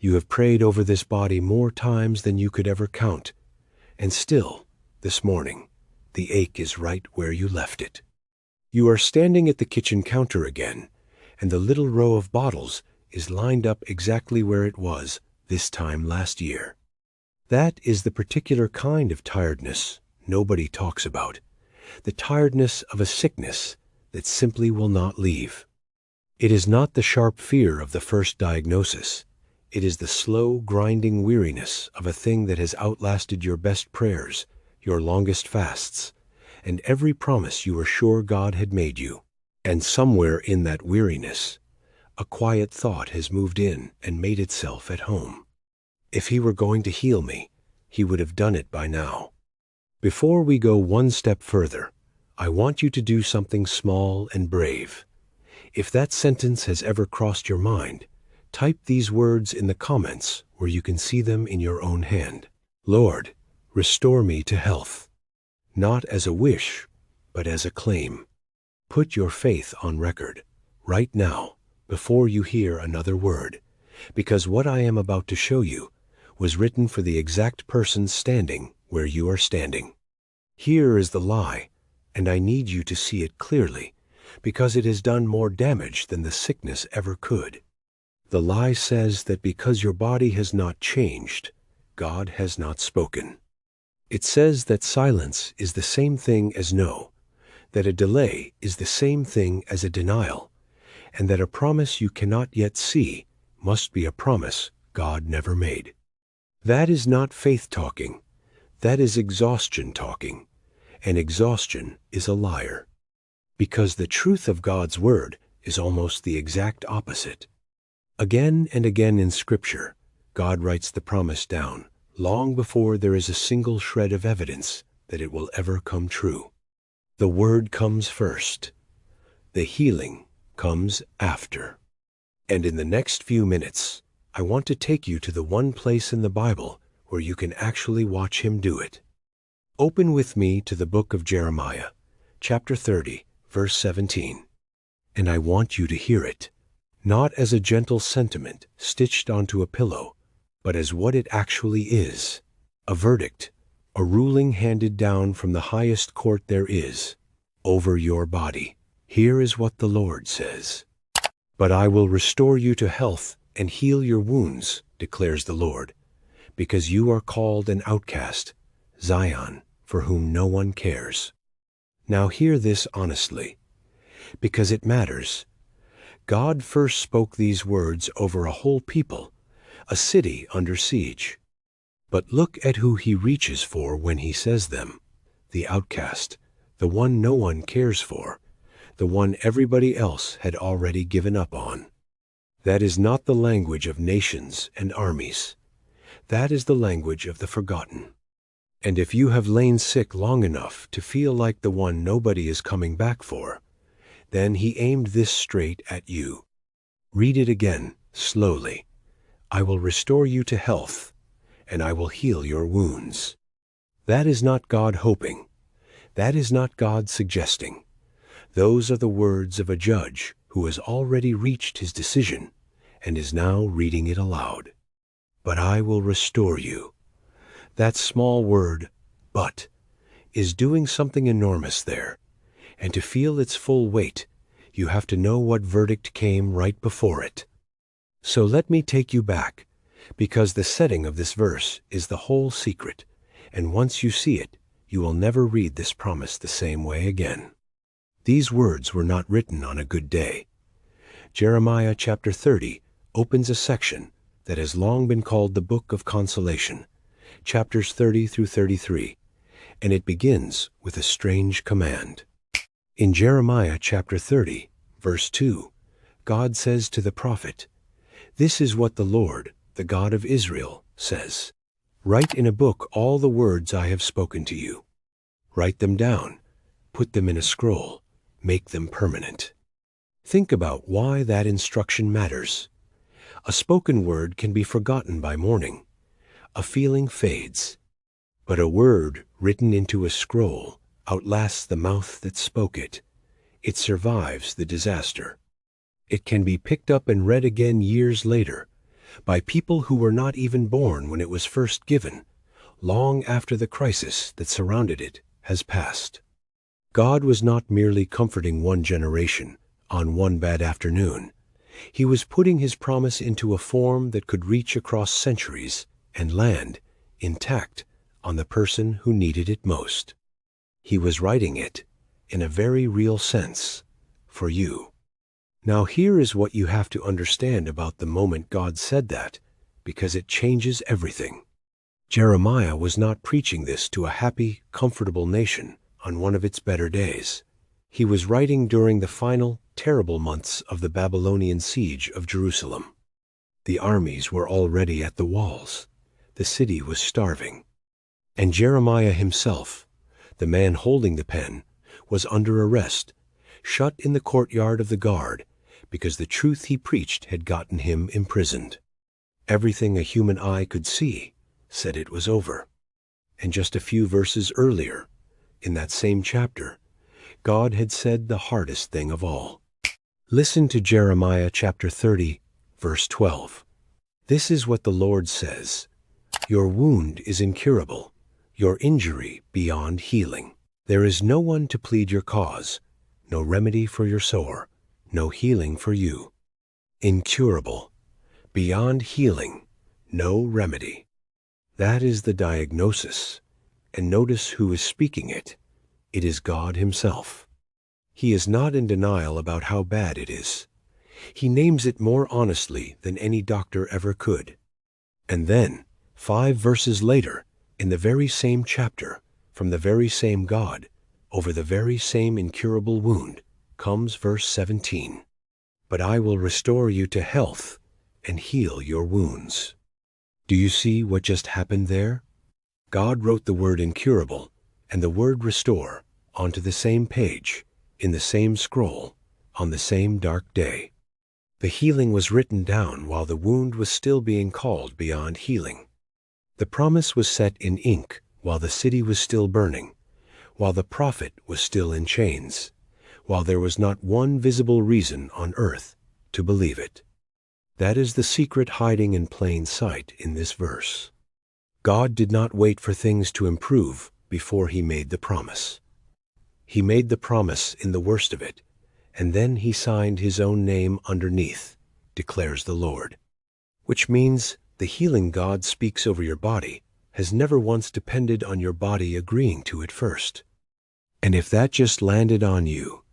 You have prayed over this body more times than you could ever count, and still, this morning, the ache is right where you left it. You are standing at the kitchen counter again, and the little row of bottles is lined up exactly where it was this time last year. That is the particular kind of tiredness nobody talks about, the tiredness of a sickness that simply will not leave. It is not the sharp fear of the first diagnosis. It is the slow, grinding weariness of a thing that has outlasted your best prayers, your longest fasts, and every promise you were sure God had made you. And somewhere in that weariness, a quiet thought has moved in and made itself at home. If he were going to heal me, he would have done it by now. Before we go one step further, I want you to do something small and brave. If that sentence has ever crossed your mind, type these words in the comments where you can see them in your own hand. Lord, restore me to health. Not as a wish, but as a claim. Put your faith on record, right now, before you hear another word, because what I am about to show you was written for the exact person standing where you are standing. Here is the lie, and I need you to see it clearly, because it has done more damage than the sickness ever could. The lie says that because your body has not changed, God has not spoken. It says that silence is the same thing as no, that a delay is the same thing as a denial, and that a promise you cannot yet see must be a promise God never made. That is not faith talking. That is exhaustion talking, and exhaustion is a liar. Because the truth of God's word is almost the exact opposite. Again and again in Scripture, God writes the promise down long before there is a single shred of evidence that it will ever come true. The word comes first. The healing comes after. And in the next few minutes, I want to take you to the one place in the Bible where you can actually watch him do it. Open with me to the book of Jeremiah, chapter 30, verse 17. And I want you to hear it, not as a gentle sentiment stitched onto a pillow, but as what it actually is, a verdict, a ruling handed down from the highest court there is, over your body. Here is what the Lord says. But I will restore you to health and heal your wounds, declares the Lord, because you are called an outcast, Zion, for whom no one cares. Now hear this honestly, because it matters. God first spoke these words over a whole people, a city under siege. But look at who he reaches for when he says them. The outcast, the one no one cares for, the one everybody else had already given up on. That is not the language of nations and armies. That is the language of the forgotten. And if you have lain sick long enough to feel like the one nobody is coming back for, then he aimed this straight at you. Read it again, slowly. I will restore you to health, and I will heal your wounds. That is not God hoping. That is not God suggesting. Those are the words of a judge who has already reached his decision and is now reading it aloud. But I will restore you. That small word, but, is doing something enormous there, and to feel its full weight, you have to know what verdict came right before it. So let me take you back, because the setting of this verse is the whole secret, and once you see it, you will never read this promise the same way again. These words were not written on a good day. Jeremiah chapter 30 opens a section that has long been called the Book of Consolation, chapters 30 through 33, and it begins with a strange command. In Jeremiah chapter 30, verse 2, God says to the prophet, "This is what the Lord, the God of Israel, says. Write in a book all the words I have spoken to you. Write them down, put them in a scroll, make them permanent." Think about why that instruction matters. A spoken word can be forgotten by morning. A feeling fades. But a word written into a scroll outlasts the mouth that spoke it. It survives the disaster. It can be picked up and read again years later, by people who were not even born when it was first given, long after the crisis that surrounded it has passed. God was not merely comforting one generation on one bad afternoon. He was putting his promise into a form that could reach across centuries and land intact on the person who needed it most. He was writing it, in a very real sense, for you. Now here is what you have to understand about the moment God said that, because it changes everything. Jeremiah was not preaching this to a happy, comfortable nation on one of its better days. He was writing during the final, terrible months of the Babylonian siege of Jerusalem. The armies were already at the walls. The city was starving. And Jeremiah himself, the man holding the pen, was under arrest, shut in the courtyard of the guard, because the truth he preached had gotten him imprisoned. Everything a human eye could see said it was over. And just a few verses earlier, in that same chapter, God had said the hardest thing of all. Listen to Jeremiah chapter 30, verse 12. This is what the Lord says: "Your wound is incurable, your injury beyond healing. There is no one to plead your cause, no remedy for your sore, no healing for you." Incurable, beyond healing, no remedy. That is the diagnosis. And notice who is speaking it. It is God himself. He is not in denial about how bad it is. He names it more honestly than any doctor ever could. And then, 5 verses later, in the very same chapter, from the very same God, over the very same incurable wound, comes verse 17. "But I will restore you to health and heal your wounds." Do you see what just happened there? God wrote the word incurable and the word restore onto the same page, in the same scroll, on the same dark day. The healing was written down while the wound was still being called beyond healing. The promise was set in ink while the city was still burning, while the prophet was still in chains, while there was not one visible reason on earth to believe it. That is the secret hiding in plain sight in this verse. God did not wait for things to improve before he made the promise. He made the promise in the worst of it, and then he signed his own name underneath, declares the Lord. Which means the healing God speaks over your body has never once depended on your body agreeing to it first. And if that just landed on you,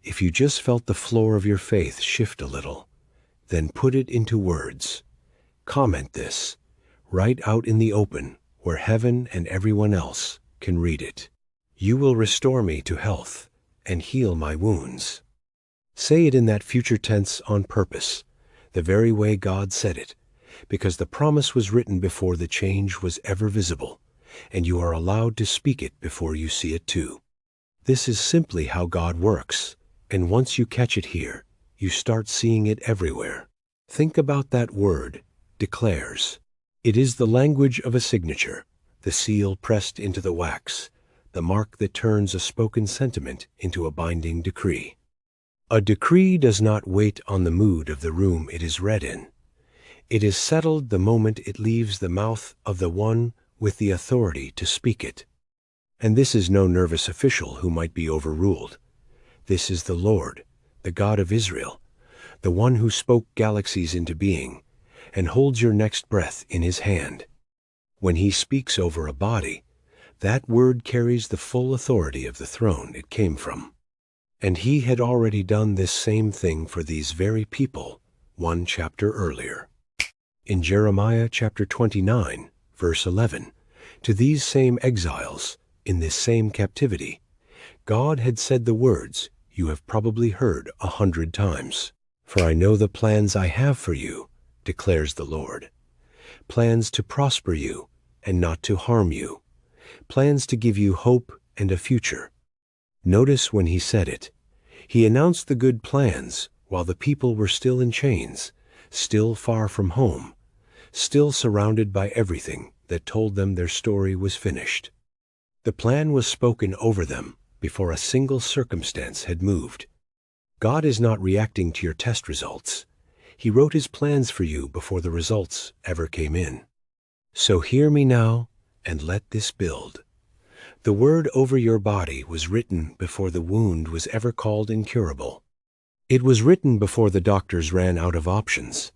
if you just felt the floor of your faith shift a little, then put it into words. Comment this, right out in the open where heaven and everyone else can read it. You will restore me to health and heal my wounds. Say it in that future tense on purpose, the very way God said it, because the promise was written before the change was ever visible, and you are allowed to speak it before you see it too. This is simply how God works, and once you catch it here, you start seeing it everywhere. Think about that word, declares. It is the language of a signature, the seal pressed into the wax, the mark that turns a spoken sentiment into a binding decree. A decree does not wait on the mood of the room it is read in. It is settled the moment it leaves the mouth of the one with the authority to speak it. And this is no nervous official who might be overruled. This is the Lord, the God of Israel, the one who spoke galaxies into being and holds your next breath in his hand. When he speaks over a body, that word carries the full authority of the throne it came from. And he had already done this same thing for these very people 1 chapter earlier. In Jeremiah chapter 29, verse 11, to these same exiles, in this same captivity, God had said the words you have probably heard 100 times. "For I know the plans I have for you, declares the Lord. Plans to prosper you and not to harm you. Plans to give you hope and a future." Notice when he said it, he announced the good plans while the people were still in chains, still far from home, still surrounded by everything that told them their story was finished. The plan was spoken over them before a single circumstance had moved. God is not reacting to your test results. He wrote his plans for you before the results ever came in. So hear me now, and let this build. The word over your body was written before the wound was ever called incurable. It was written before the doctors ran out of options.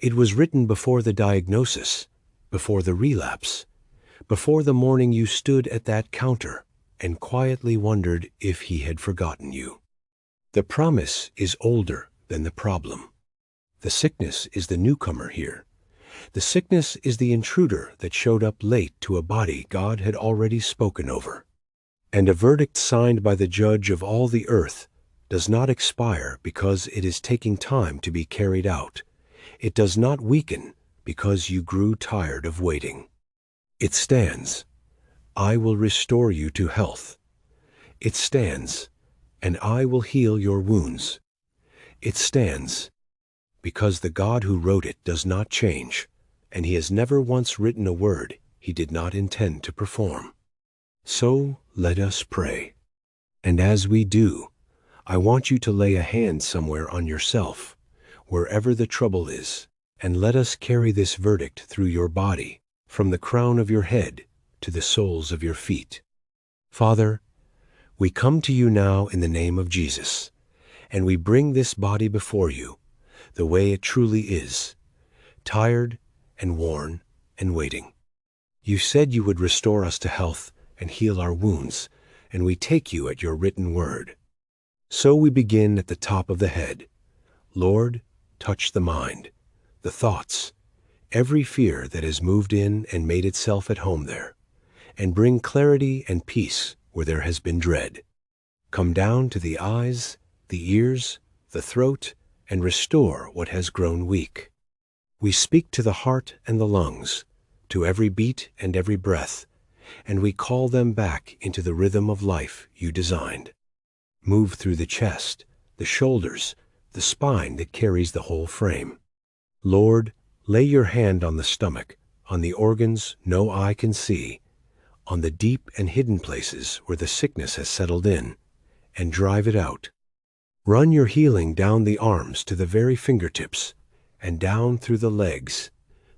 It was written before the diagnosis, before the relapse, before the morning you stood at that counter and quietly wondered if he had forgotten you. The promise is older than the problem. The sickness is the newcomer here. The sickness is the intruder that showed up late to a body God had already spoken over. And a verdict signed by the judge of all the earth does not expire because it is taking time to be carried out. It does not weaken because you grew tired of waiting. It stands. I will restore you to health. It stands, and I will heal your wounds. It stands, because the God who wrote it does not change, and he has never once written a word he did not intend to perform. So let us pray. And as we do, I want you to lay a hand somewhere on yourself, wherever the trouble is, and let us carry this verdict through your body, from the crown of your head to the soles of your feet. Father, we come to you now in the name of Jesus, and we bring this body before you, the way it truly is, tired and worn and waiting. You said you would restore us to health and heal our wounds, and we take you at your written word. So we begin at the top of the head. Lord, touch the mind, the thoughts, every fear that has moved in and made itself at home there, and bring clarity and peace where there has been dread. Come down to the eyes, the ears, the throat, and restore what has grown weak. We speak to the heart and the lungs, to every beat and every breath, and we call them back into the rhythm of life you designed. Move through the chest, the shoulders, the spine that carries the whole frame. Lord, lay your hand on the stomach, on the organs no eye can see, on the deep and hidden places where the sickness has settled in, and drive it out. Run your healing down the arms to the very fingertips, and down through the legs,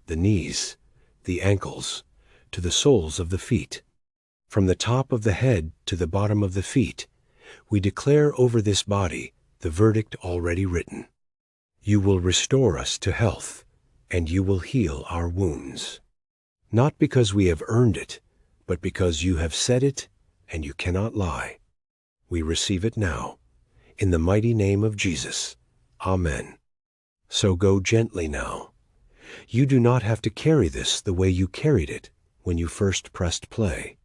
the knees, the ankles, to the soles of the feet. From the top of the head to the bottom of the feet, we declare over this body the verdict already written. You will restore us to health, and you will heal our wounds. Not because we have earned it, but because you have said it, and you cannot lie. We receive it now, in the mighty name of Jesus. Amen. So go gently now. You do not have to carry this the way you carried it when you first pressed play.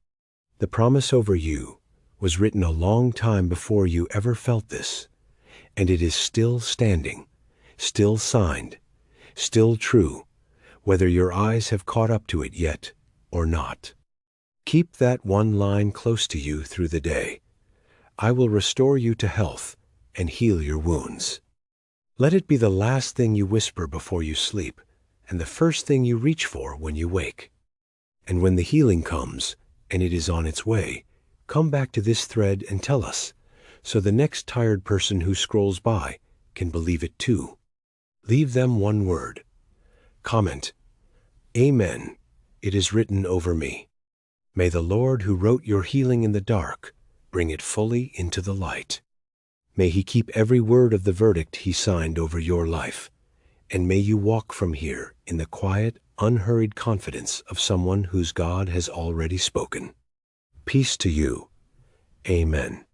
The promise over you was written a long time before you ever felt this, and it is still standing, still signed, still true, whether your eyes have caught up to it yet or not. Keep that one line close to you through the day. I will restore you to health and heal your wounds. Let it be the last thing you whisper before you sleep, and the first thing you reach for when you wake. And when the healing comes, and it is on its way, come back to this thread and tell us, so the next tired person who scrolls by can believe it too. Leave them one word. Comment, Amen, it is written over me. May the Lord who wrote your healing in the dark bring it fully into the light. May he keep every word of the verdict he signed over your life, and may you walk from here in the quiet, unhurried confidence of someone whose God has already spoken. Peace to you. Amen.